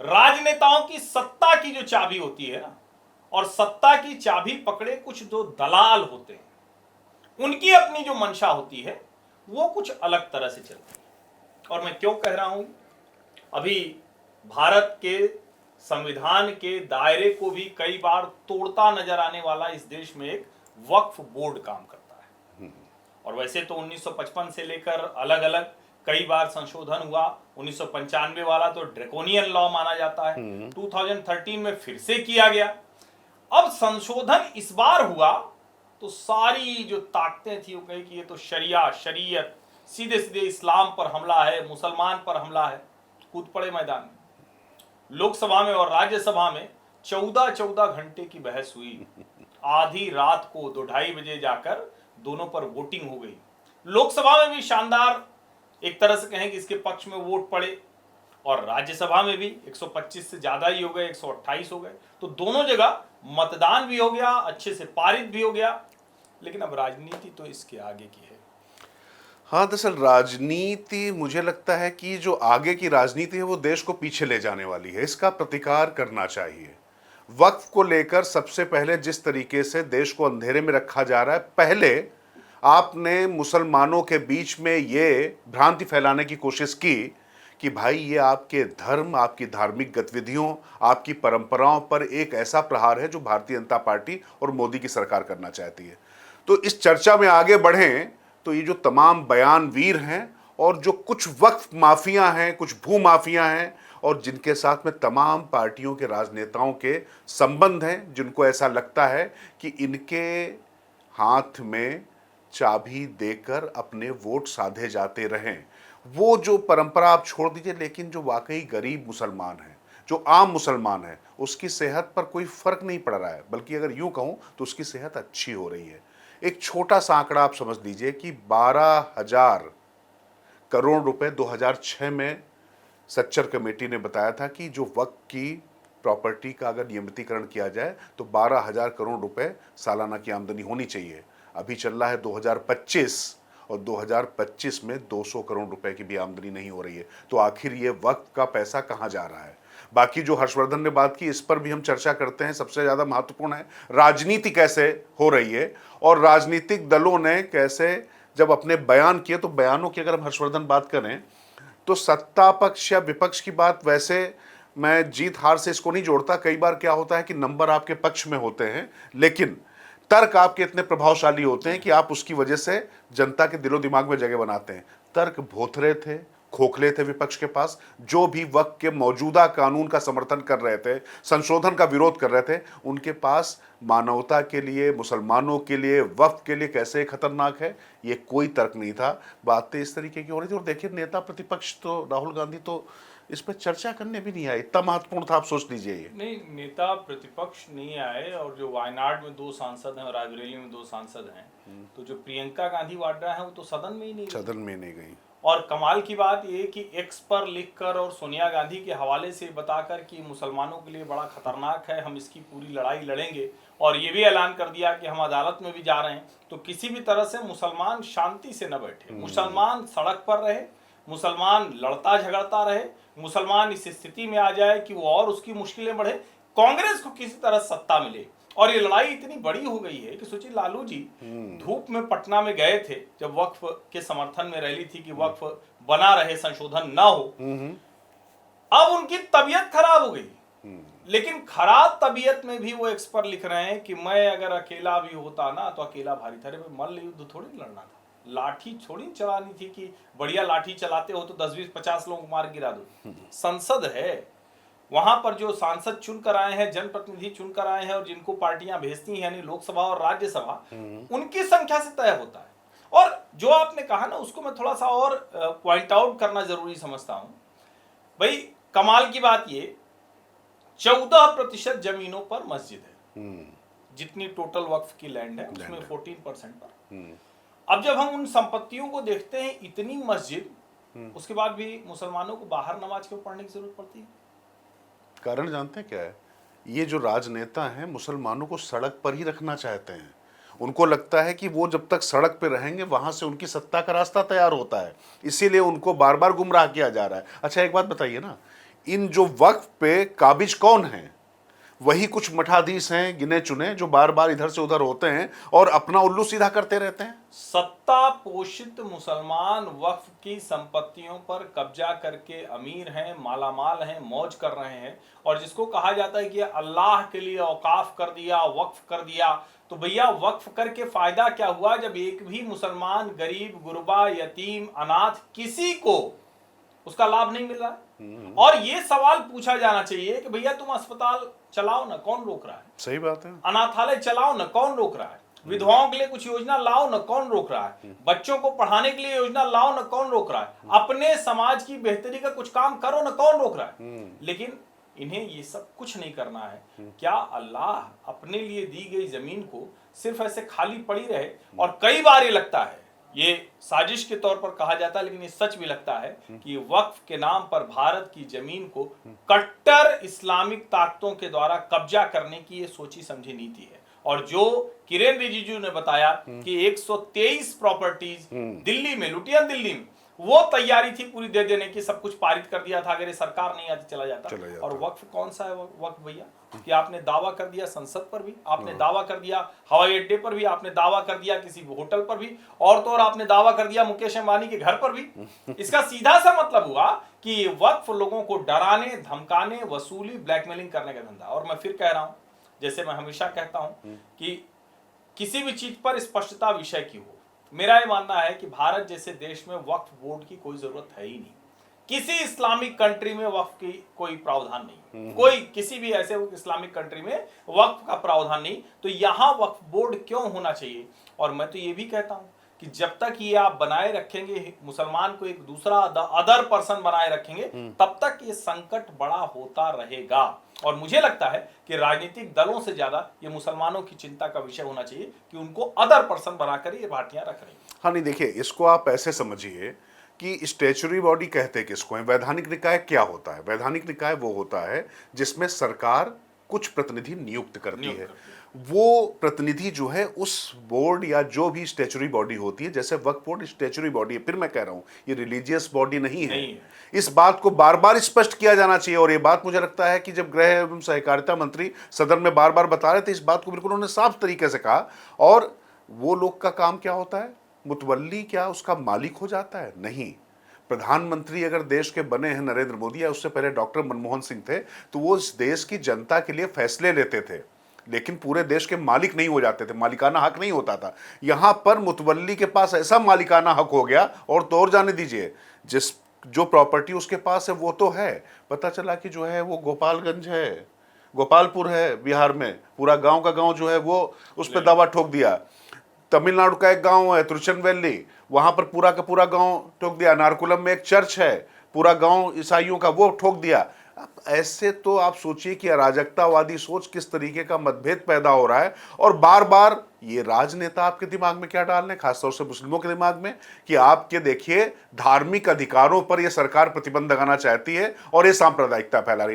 राजनेताओं की सत्ता की जो चाबी होती है ना, और सत्ता की चाबी पकड़े कुछ जो दलाल होते हैं, उनकी अपनी जो मंशा होती है वो कुछ अलग तरह से चलती है। और मैं क्यों कह रहा हूं, अभी भारत के संविधान के दायरे को भी कई बार तोड़ता नजर आने वाला इस देश में एक वक्फ बोर्ड काम करता है। और वैसे तो 1955 से लेकर अलग अलग कई बार संशोधन हुआ। 1995 वाला तो ड्रैकोनियन लॉ माना जाता है, 2013 में फिर से किया गया। अब संशोधन इस बार हुआ तो सारी जो ताकतें थी वो कही कि ये तो शरिया शरीयत, सीधे सीधे इस्लाम पर हमला है, मुसलमान पर हमला है, कूद पड़े मैदान में। लोकसभा में और राज्यसभा में 14-14 घंटे की बहस हुई। आधी रात को 2-2:30 बजे जाकर दोनों पर वोटिंग हो गई। लोकसभा में भी शानदार एक तरह से कहें कि इसके पक्ष में वोट पड़े, और राज्यसभा में भी 125 से ज्यादा ही हो गए, 128 हो गए। तो दोनों जगह मतदान भी हो गया, अच्छे से पारित भी हो गया। लेकिन अब राजनीति तो इसके आगे की है। हाँ, दरअसल राजनीति, मुझे लगता है कि जो आगे की राजनीति है वो देश को पीछे ले जाने वाली है। इसका प्रतिकार करना चाहिए। वक्फ को लेकर सबसे पहले जिस तरीके से देश को अंधेरे में रखा जा रहा है, पहले आपने मुसलमानों के बीच में ये भ्रांति फैलाने की कोशिश की कि भाई ये आपके धर्म, आपकी धार्मिक गतिविधियों, आपकी परंपराओं पर एक ऐसा प्रहार है जो भारतीय जनता पार्टी और मोदी की सरकार करना चाहती है। तो इस चर्चा में आगे बढ़ें तो ये जो तमाम बयानवीर हैं और जो कुछ वक्फ माफिया हैं, कुछ भू माफिया हैं, और जिनके साथ में तमाम पार्टियों के राजनेताओं के संबंध हैं, जिनको ऐसा लगता है कि इनके हाथ में चाबी देकर अपने वोट साधे जाते रहें, वो जो परंपरा आप छोड़ दीजिए। लेकिन जो वाकई गरीब मुसलमान है, जो आम मुसलमान है, उसकी सेहत पर कोई फर्क नहीं पड़ रहा है, बल्कि अगर यूं कहूं तो उसकी सेहत अच्छी हो रही है। एक छोटा सा आंकड़ा आप समझ लीजिए कि 12,000 करोड़ रुपए 2006 में सच्चर कमेटी ने बताया था कि जो वक्फ की प्रॉपर्टी का अगर नियमितीकरण किया जाए तो 12,000 करोड़ रुपए सालाना की आमदनी होनी चाहिए। अभी चल रहा है 2025, और 2025 में 200 करोड़ रुपए की भी आमदनी नहीं हो रही है। तो आखिर ये वक्फ का पैसा कहां जा रहा है? बाकी जो हर्षवर्धन ने बात की, इस पर भी हम चर्चा करते हैं। सबसे ज्यादा महत्वपूर्ण है राजनीति कैसे हो रही है, और राजनीतिक दलों ने कैसे जब अपने बयान किए, तो बयानों की अगर हम हर्षवर्धन बात करें तो सत्ता पक्ष या विपक्ष की बात, वैसे मैं जीत हार से इसको नहीं जोड़ता। कई बार क्या होता है कि नंबर आपके पक्ष में होते हैं, लेकिन तर्क आपके इतने प्रभावशाली होते हैं कि आप उसकी वजह से जनता के दिलो दिमाग में जगह बनाते हैं। तर्क भोथरे थे, खोखले थे विपक्ष के पास। जो भी वक्त के मौजूदा कानून का समर्थन कर रहे थे, संशोधन का विरोध कर रहे थे, उनके पास मानवता के लिए, मुसलमानों के लिए, वक्फ के लिए कैसे खतरनाक है, ये कोई तर्क नहीं था। बातें इस तरीके की हो रही थी। और देखिए, नेता प्रतिपक्ष तो राहुल गांधी तो इस पर चर्चा करने भी नहीं आए। इतना महत्वपूर्ण था, आप सोच लीजिए। ये नहीं, नेता प्रतिपक्ष नहीं आए, और जो वायनाड में 2 सांसद हैं और रायबरेली में 2 सांसद हैं, तो जो प्रियंका गांधी वाड्रा है वो तो सदन में ही नहीं गई। सदन में नहीं गई। और कमाल की बात ये कि एक्स पर लिखकर और सोनिया गांधी के हवाले से बताकर कि मुसलमानों के लिए बड़ा खतरनाक है, हम इसकी पूरी लड़ाई लड़ेंगे, और ये भी ऐलान कर दिया कि हम अदालत में भी जा रहे हैं। तो किसी भी तरह से मुसलमान शांति से न बैठे, मुसलमान सड़क पर रहे, मुसलमान लड़ता झगड़ता रहे, मुसलमान इस स्थिति में आ जाए कि वो और उसकी मुश्किलें बढ़े, कांग्रेस को किसी तरह सत्ता मिले। और ये लड़ाई इतनी बड़ी हो गई है कि सोचिए, लालू जी धूप में पटना में गए थे जब वक्फ के समर्थन में रैली थी कि वक्फ बना रहे, संशोधन ना हो। अब उनकी तबीयत खराब हो गई, लेकिन खराब तबीयत में भी वो एक्स पर लिख रहे हैं कि मैं अगर अकेला भी होता ना तो अकेला भारी था। अरे मल्ल युद्ध थोड़ी लड़ना था, लाठी छोड़ी चलानी थी कि बढ़िया लाठी चलाते हो तो 10-20-50 लोग मार गिरा दो। संसद है, वहां पर जो सांसद चुनकर आए हैं, जनप्रतिनिधि चुनकर आए हैं, और जिनको पार्टियां भेजती हैं यानी लोकसभा और राज्यसभा, उनकी संख्या से तय होता है। और जो आपने कहा ना, उसको मैं थोड़ा सा और पॉइंट आउट करना जरूरी समझता हूं। भाई, कमाल की बात ये, 14% जमीनों पर मस्जिद है, जितनी टोटल वक्फ की लैंड है उसमें 14% पर। अब जब हम उन संपत्तियों को देखते हैं, इतनी मस्जिद, उसके बाद भी मुसलमानों को बाहर नमाज क्यों पढ़ने की जरूरत पड़ती है? कारण जानते हैं क्या है? ये जो राजनेता हैं मुसलमानों को सड़क पर ही रखना चाहते हैं। उनको लगता है कि वो जब तक सड़क पे रहेंगे वहां से उनकी सत्ता का रास्ता तैयार होता है, इसीलिए उनको बार बार गुमराह किया जा रहा है। अच्छा, एक बात बताइए ना, इन जो वक्फ पे काबिज कौन हैं? वही कुछ मठाधीश हैं गिने चुने जो बार बार इधर से उधर होते हैं और अपना उल्लू सीधा करते रहते हैं। सत्ता पोषित मुसलमान वक्फ की संपत्तियों पर कब्जा करके अमीर हैं, मालामाल हैं, मौज कर रहे हैं। और जिसको कहा जाता है कि अल्लाह के लिए औकाफ कर दिया, वक्फ कर दिया, तो भैया वक्फ करके फायदा क्या हुआ जब एक भी मुसलमान गरीब, गुरबा, यतीम, अनाथ किसी को उसका लाभ नहीं मिल रहा है। और ये सवाल पूछा जाना चाहिए कि भैया तुम अस्पताल चलाओ ना, कौन रोक रहा है? सही बात है। अनाथालय चलाओ ना, कौन रोक रहा है? विधवाओं के लिए कुछ योजना लाओ ना, कौन रोक रहा है? बच्चों को पढ़ाने के लिए योजना लाओ ना, कौन रोक रहा है? अपने समाज की बेहतरी का कुछ काम करो ना, कौन रोक रहा है? लेकिन इन्हें ये सब कुछ नहीं करना है। क्या अल्लाह अपने लिए दी गई जमीन को सिर्फ ऐसे खाली पड़ी रहे? और कई बार ये लगता है, ये साजिश के तौर पर कहा जाता है, लेकिन ये सच भी लगता है कि वक्फ के नाम पर भारत की जमीन को कट्टर इस्लामिक ताकतों के द्वारा कब्जा करने की ये सोची समझी नीति है। और जो किरेन रिजिजू ने बताया कि 123 प्रॉपर्टीज दिल्ली में, लुटियन दिल्ली में, वो तैयारी थी पूरी दे देने की, सब कुछ पारित कर दिया था, अगर ये सरकार नहीं आती चला जाता। और वक्फ कौन सा है वक्फ भैया? कि आपने दावा कर दिया संसद पर भी, आपने दावा कर दिया हवाई अड्डे पर भी, आपने दावा कर दिया किसी होटल पर भी, और तो और आपने दावा कर दिया मुकेश अंबानी के घर पर भी। इसका सीधा सा मतलब हुआ कि वक्फ लोगों को डराने, धमकाने, वसूली, ब्लैकमेलिंग करने का धंधा। और मैं फिर कह रहा हूं, जैसे मैं हमेशा कहता हूं कि किसी भी चीज पर स्पष्टता विषय की हो। मेरा ये मानना है कि भारत जैसे देश में वक्फ बोर्ड की कोई जरूरत है ही नहीं। किसी इस्लामिक कंट्री में वक्फ की कोई प्रावधान नहीं, कोई किसी भी ऐसे इस्लामिक कंट्री में वक्फ का प्रावधान नहीं, तो यहां वक्फ बोर्ड क्यों होना चाहिए? और मैं तो ये भी कहता हूं कि जब तक ये आप बनाए रखेंगे, मुसलमान को एक दूसरा अदर पर्सन बनाए रखेंगे, तब तक ये संकट बड़ा होता रहेगा। और मुझे लगता है कि राजनीतिक दलों से ज्यादा ये मुसलमानों की चिंता का विषय होना चाहिए कि उनको अदर पर्सन बनाकर ये पार्टियां रख रही हैं। हाँ नहीं, देखिए, इसको आप ऐसे समझिए कि स्टैच्यूटरी बॉडी कहते किसको है? वैधानिक निकाय क्या होता है? वैधानिक निकाय वो होता है जिसमें सरकार कुछ प्रतिनिधि नियुक्त करती है। वो प्रतिनिधि जो है उस बोर्ड या जो भी स्टैच्यूटरी बॉडी होती है, जैसे वक्फ बोर्ड स्टैच्यूटरी बॉडी है, फिर मैं कह रहा हूं ये रिलीजियस बॉडी नहीं है। इस बात को बार बार स्पष्ट किया जाना चाहिए। और ये बात मुझे लगता है कि जब गृह एवं सहकारिता मंत्री सदन में बार बार बता रहे थे, इस बात को बिल्कुल उन्होंने साफ तरीके से कहा। और वो लोग का काम क्या होता है? मुतवल्ली क्या उसका मालिक हो जाता है? नहीं। प्रधानमंत्री अगर देश के बने हैं नरेंद्र मोदी, या उससे पहले डॉक्टर मनमोहन सिंह थे, तो वो इस देश की जनता के लिए फैसले लेते थे, लेकिन पूरे देश के मालिक नहीं हो जाते थे, मालिकाना हक नहीं होता था। यहां पर मुतवल्ली के पास ऐसा मालिकाना हक हो गया। और तो और जाने दीजिए, जो प्रॉपर्टी उसके पास है वो तो है, पता चला कि जो है वो गोपालगंज है, गोपालपुर है बिहार में, पूरा गांव का गांव जो है वो उस पर दावा ठोक दिया। तमिलनाडु का एक गांव है तिरुचनवेली, वहां पर पूरा का पूरा गांव ठोक दिया। नारकुलम में एक चर्च है, पूरा गांव ईसाइयों का, वो ठोक दिया। ऐसे तो आप सोचिए कि अराजकतावादी सोच किस तरीके का मतभेद पैदा हो रहा है। और बार बार ये राजनेता आपके दिमाग में क्या डाल रहे हैं, खासतौर से मुस्लिमों के दिमाग में, कि आपके देखिए धार्मिक अधिकारों पर यह सरकार प्रतिबंध लगाना चाहती है और ये सांप्रदायिकता फैला रही है।